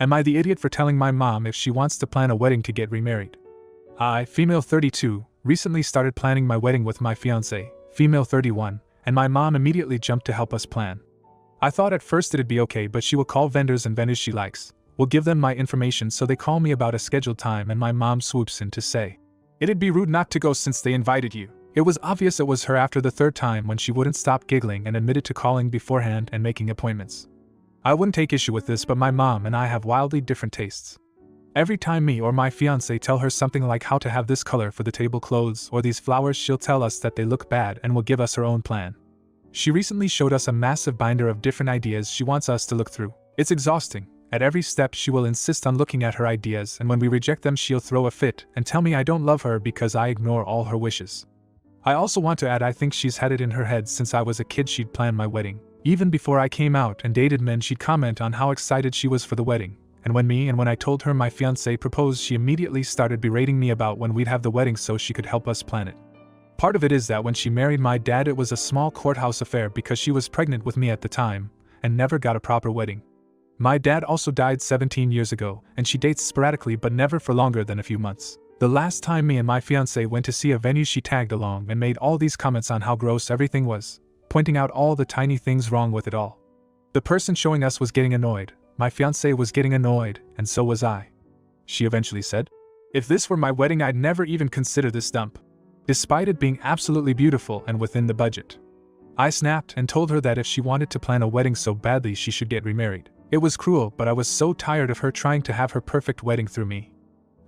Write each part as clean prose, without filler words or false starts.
Am I the idiot for telling my mom if she wants to plan a wedding to get remarried? I, female 32, recently started planning my wedding with my fiancé, female 31, and my mom immediately jumped to help us plan. I thought at first it'd be okay, but she will call vendors and venues she likes. We'll give them my information, so they call me about a scheduled time and my mom swoops in to say, "It'd be rude not to go since they invited you." It was obvious it was her after the third time when she wouldn't stop giggling and admitted to calling beforehand and making appointments. I wouldn't take issue with this, but my mom and I have wildly different tastes. Every time me or my fiancé tell her something like how to have this color for the tablecloths or these flowers, she'll tell us that they look bad and will give us her own plan. She recently showed us a massive binder of different ideas she wants us to look through. It's exhausting. At every step she will insist on looking at her ideas, and when we reject them she'll throw a fit and tell me I don't love her because I ignore all her wishes. I also want to add, I think she's had it in her head since I was a kid she'd plan my wedding. Even before I came out and dated men, she'd comment on how excited she was for the wedding. And when I told her my fiancé proposed, she immediately started berating me about when we'd have the wedding so she could help us plan it. Part of it is that when she married my dad it was a small courthouse affair because she was pregnant with me at the time, and never got a proper wedding. My dad also died 17 years ago, and she dates sporadically but never for longer than a few months. The last time me and my fiancé went to see a venue she tagged along and made all these comments on how gross everything was, pointing out all the tiny things wrong with it all. The person showing us was getting annoyed, my fiancé was getting annoyed, and so was I. She eventually said, "If this were my wedding I'd never even consider this dump," despite it being absolutely beautiful and within the budget. I snapped and told her that if she wanted to plan a wedding so badly she should get remarried. It was cruel, but I was so tired of her trying to have her perfect wedding through me.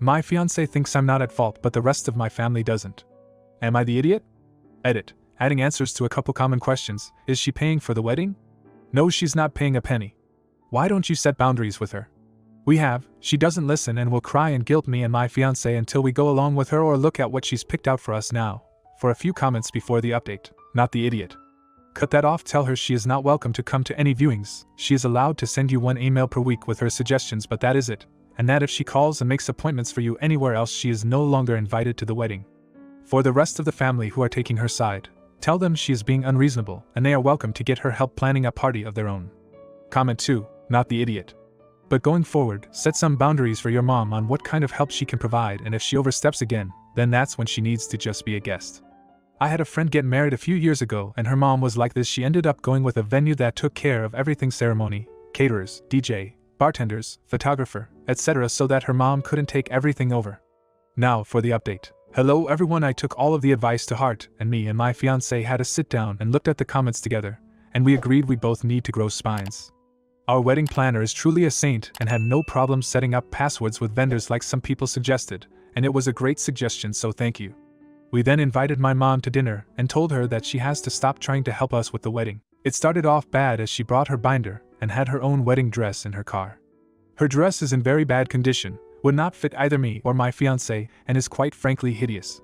My fiancé thinks I'm not at fault, but the rest of my family doesn't. Am I the idiot? Edit. Adding answers to a couple common questions. Is she paying for the wedding? No, she's not paying a penny. Why don't you set boundaries with her? We have. She doesn't listen and will cry and guilt me and my fiancé until we go along with her or look at what she's picked out for us now. For a few comments before the update. Not the idiot. Cut that off. Tell her she is not welcome to come to any viewings. She is allowed to send you one email per week with her suggestions, but that is it. And that if she calls and makes appointments for you anywhere else she is no longer invited to the wedding. For the rest of the family who are taking her side, tell them she is being unreasonable and they are welcome to get her help planning a party of their own. Comment 2. Not the idiot. But going forward, set some boundaries for your mom on what kind of help she can provide, and if she oversteps again, then that's when she needs to just be a guest. I had a friend get married a few years ago and her mom was like this. She ended up going with a venue that took care of everything: ceremony, caterers, DJ, bartenders, photographer, etc., so that her mom couldn't take everything over. Now for the update. Hello everyone, I took all of the advice to heart, and me and my fiancé had a sit down and looked at the comments together, and we agreed we both need to grow spines. Our wedding planner is truly a saint and had no problem setting up passwords with vendors like some people suggested, and it was a great suggestion, so thank you. We then invited my mom to dinner and told her that she has to stop trying to help us with the wedding. It started off bad as she brought her binder and had her own wedding dress in her car. Her dress is in very bad condition, would not fit either me or my fiancé, and is quite frankly hideous.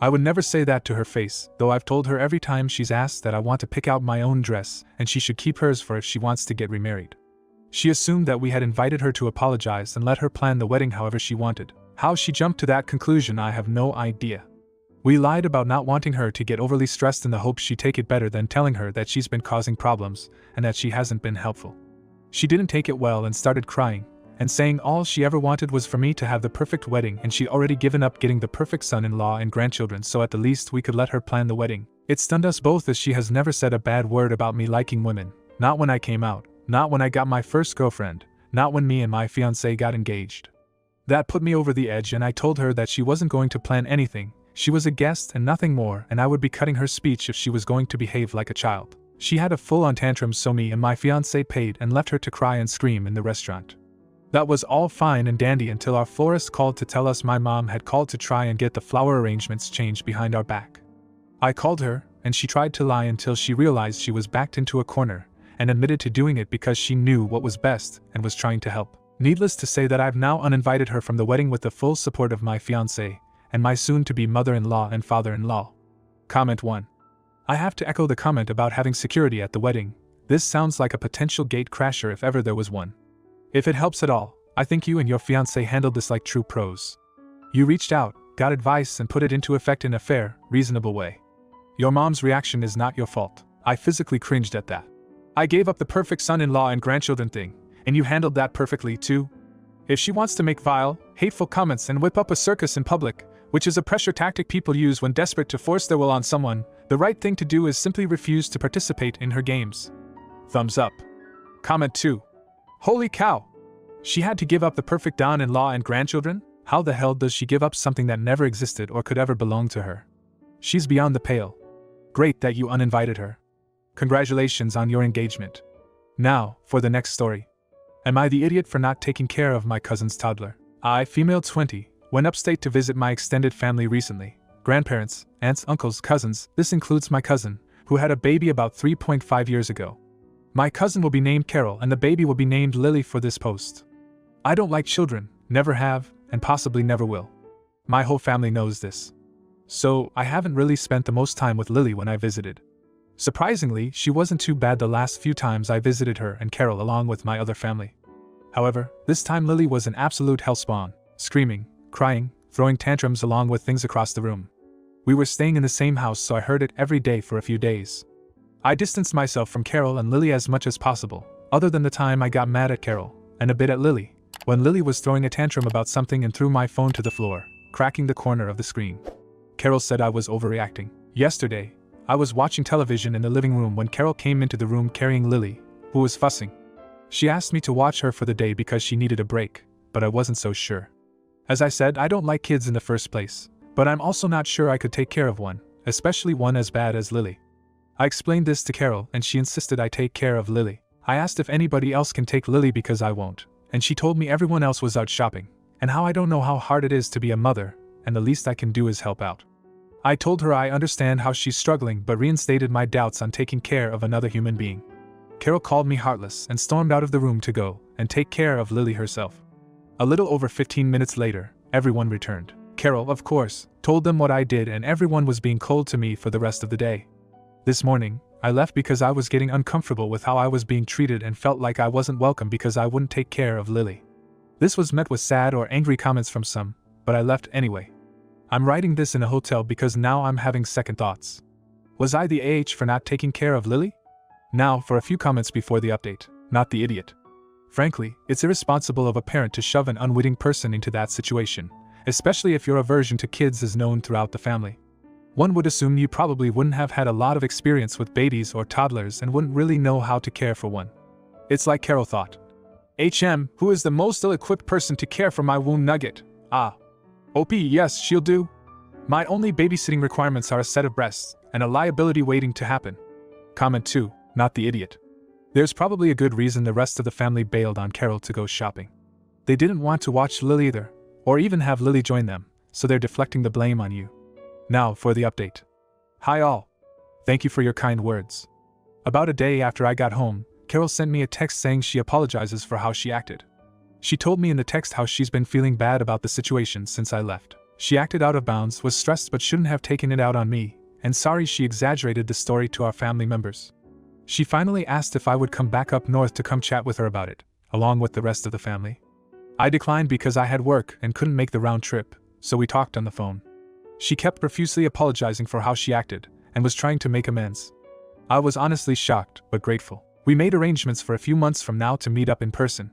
I would never say that to her face, though I've told her every time she's asked that I want to pick out my own dress and she should keep hers for if she wants to get remarried. She assumed that we had invited her to apologize and let her plan the wedding however she wanted. How she jumped to that conclusion I have no idea. We lied about not wanting her to get overly stressed in the hope she'd take it better than telling her that she's been causing problems and that she hasn't been helpful. She didn't take it well and started crying and saying all she ever wanted was for me to have the perfect wedding, and she'd already given up getting the perfect son-in-law and grandchildren, so at the least we could let her plan the wedding. It stunned us both as she has never said a bad word about me liking women, not when I came out, not when I got my first girlfriend, not when me and my fiancé got engaged. That put me over the edge, and I told her that she wasn't going to plan anything. She was a guest and nothing more, and I would be cutting her speech if she was going to behave like a child. She had a full-on tantrum, so me and my fiancé paid and left her to cry and scream in the restaurant. That was all fine and dandy until our florist called to tell us my mom had called to try and get the flower arrangements changed behind our back. I called her, and she tried to lie until she realized she was backed into a corner, and admitted to doing it because she knew what was best and was trying to help. Needless to say that I've now uninvited her from the wedding with the full support of my fiancé and my soon-to-be mother-in-law and father-in-law. Comment 1. I have to echo the comment about having security at the wedding. This sounds like a potential gate crasher if ever there was one. If it helps at all, I think you and your fiancé handled this like true pros. You reached out, got advice, and put it into effect in a fair, reasonable way. Your mom's reaction is not your fault. I physically cringed at that. I gave up the perfect son-in-law and grandchildren thing, and you handled that perfectly too. If she wants to make vile, hateful comments and whip up a circus in public, which is a pressure tactic people use when desperate to force their will on someone, the right thing to do is simply refuse to participate in her games. Thumbs up. Comment 2. Holy cow! She had to give up the perfect daughter-in-law and grandchildren? How the hell does she give up something that never existed or could ever belong to her? She's beyond the pale. Great that you uninvited her. Congratulations on your engagement. Now, for the next story. Am I the idiot for not taking care of my cousin's toddler? I, female 20, went upstate to visit my extended family recently. Grandparents, aunts, uncles, cousins, this includes my cousin, who had a baby about 3.5 years ago. My cousin will be named Carol and the baby will be named Lily for this post. I don't like children, never have, and possibly never will. My whole family knows this. So, I haven't really spent the most time with Lily when I visited. Surprisingly, she wasn't too bad the last few times I visited her and Carol along with my other family. However, this time Lily was an absolute hellspawn, screaming, crying, throwing tantrums along with things across the room. We were staying in the same house, so I heard it every day for a few days. I distanced myself from Carol and Lily as much as possible, other than the time I got mad at Carol, and a bit at Lily, when Lily was throwing a tantrum about something and threw my phone to the floor, cracking the corner of the screen. Carol said I was overreacting. Yesterday, I was watching television in the living room when Carol came into the room carrying Lily, who was fussing. She asked me to watch her for the day because she needed a break, but I wasn't so sure. As I said, I don't like kids in the first place, but I'm also not sure I could take care of one, especially one as bad as Lily. I explained this to Carol and she insisted I take care of Lily. I asked if anybody else can take Lily because I won't, and she told me everyone else was out shopping, and how I don't know how hard it is to be a mother, and the least I can do is help out. I told her I understand how she's struggling but reinstated my doubts on taking care of another human being. Carol called me heartless and stormed out of the room to go and take care of Lily herself. A little over 15 minutes later, everyone returned. Carol, of course, told them what I did and everyone was being cold to me for the rest of the day. This morning, I left because I was getting uncomfortable with how I was being treated and felt like I wasn't welcome because I wouldn't take care of Lily. This was met with sad or angry comments from some, but I left anyway. I'm writing this in a hotel because now I'm having second thoughts. Was I the AH for not taking care of Lily? Now for a few comments before the update. Not the idiot. Frankly, it's irresponsible of a parent to shove an unwitting person into that situation, especially if your aversion to kids is known throughout the family. One would assume you probably wouldn't have had a lot of experience with babies or toddlers and wouldn't really know how to care for one. It's like Carol thought. Who is the most ill-equipped person to care for my wound nugget? OP, yes, she'll do. My only babysitting requirements are a set of breasts, and a liability waiting to happen. Comment 2, not the idiot. There's probably a good reason the rest of the family bailed on Carol to go shopping. They didn't want to watch Lily either, or even have Lily join them, so they're deflecting the blame on you. Now for the update. Hi all. Thank you for your kind words. About a day after I got home, Carol sent me a text saying she apologizes for how she acted. She told me in the text how she's been feeling bad about the situation since I left. She acted out of bounds, was stressed but shouldn't have taken it out on me, and sorry she exaggerated the story to our family members. She finally asked if I would come back up north to come chat with her about it, along with the rest of the family. I declined because I had work and couldn't make the round trip, so we talked on the phone. She kept profusely apologizing for how she acted, and was trying to make amends. I was honestly shocked, but grateful. We made arrangements for a few months from now to meet up in person.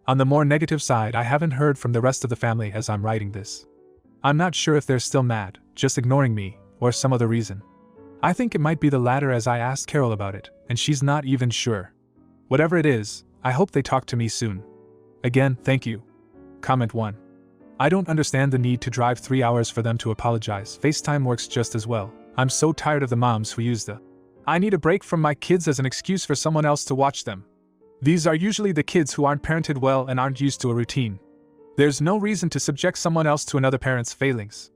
On the more negative side, I haven't heard from the rest of the family as I'm writing this. I'm not sure if they're still mad, just ignoring me, or some other reason. I think it might be the latter as I asked Carol about it, and she's not even sure. Whatever it is, I hope they talk to me soon. Again, thank you. Comment 1. I don't understand the need to drive 3 hours for them to apologize. FaceTime works just as well. I'm so tired of the moms who use the "I need a break from my kids" as an excuse for someone else to watch them. These are usually the kids who aren't parented well and aren't used to a routine. There's no reason to subject someone else to another parent's failings.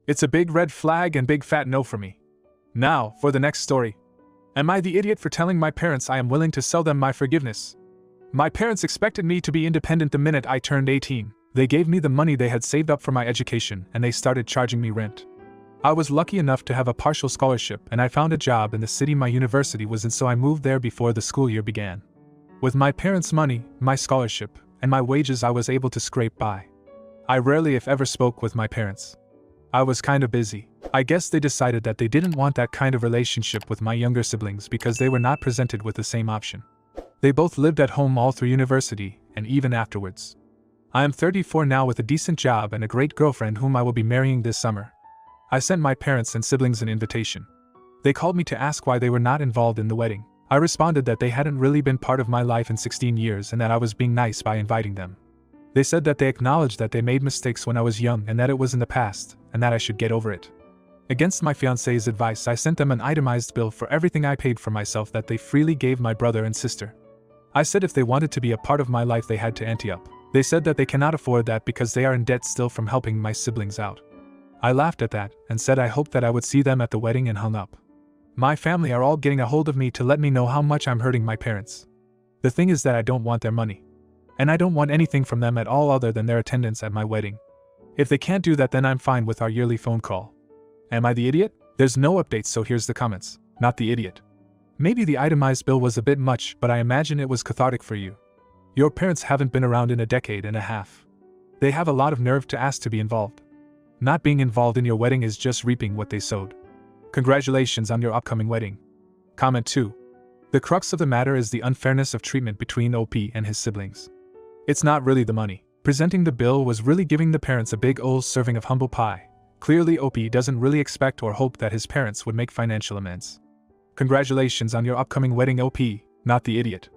It's a big red flag and big fat no for me. Now, for the next story. Am I the idiot for telling my parents I am willing to sell them my forgiveness? My parents expected me to be independent the minute I turned 18. They gave me the money they had saved up for my education and they started charging me rent. I was lucky enough to have a partial scholarship and I found a job in the city my university was in, so I moved there before the school year began. With my parents' money, my scholarship, and my wages I was able to scrape by. I rarely if ever spoke with my parents. I was kinda busy. I guess they decided that they didn't want that kind of relationship with my younger siblings because they were not presented with the same option. They both lived at home all through university, and even afterwards. I am 34 now with a decent job and a great girlfriend whom I will be marrying this summer. I sent my parents and siblings an invitation. They called me to ask why they were not involved in the wedding. I responded that they hadn't really been part of my life in 16 years and that I was being nice by inviting them. They said that they acknowledged that they made mistakes when I was young and that it was in the past, and that I should get over it. Against my fiancé's advice, I sent them an itemized bill for everything I paid for myself that they freely gave my brother and sister. I said if they wanted to be a part of my life they had to ante up. They said that they cannot afford that because they are in debt still from helping my siblings out. I laughed at that and said I hoped that I would see them at the wedding and hung up. My family are all getting a hold of me to let me know how much I'm hurting my parents. The thing is that I don't want their money. And I don't want anything from them at all other than their attendance at my wedding. If they can't do that, then I'm fine with our yearly phone call. Am I the idiot? There's no updates, so here's the comments. Not the idiot. Maybe the itemized bill was a bit much, but I imagine it was cathartic for you. Your parents haven't been around in a decade and a half. They have a lot of nerve to ask to be involved. Not being involved in your wedding is just reaping what they sowed. Congratulations on your upcoming wedding. Comment 2. The crux of the matter is the unfairness of treatment between OP and his siblings. It's not really the money. Presenting the bill was really giving the parents a big old serving of humble pie. Clearly OP doesn't really expect or hope that his parents would make financial amends. Congratulations on your upcoming wedding, OP, not the idiot.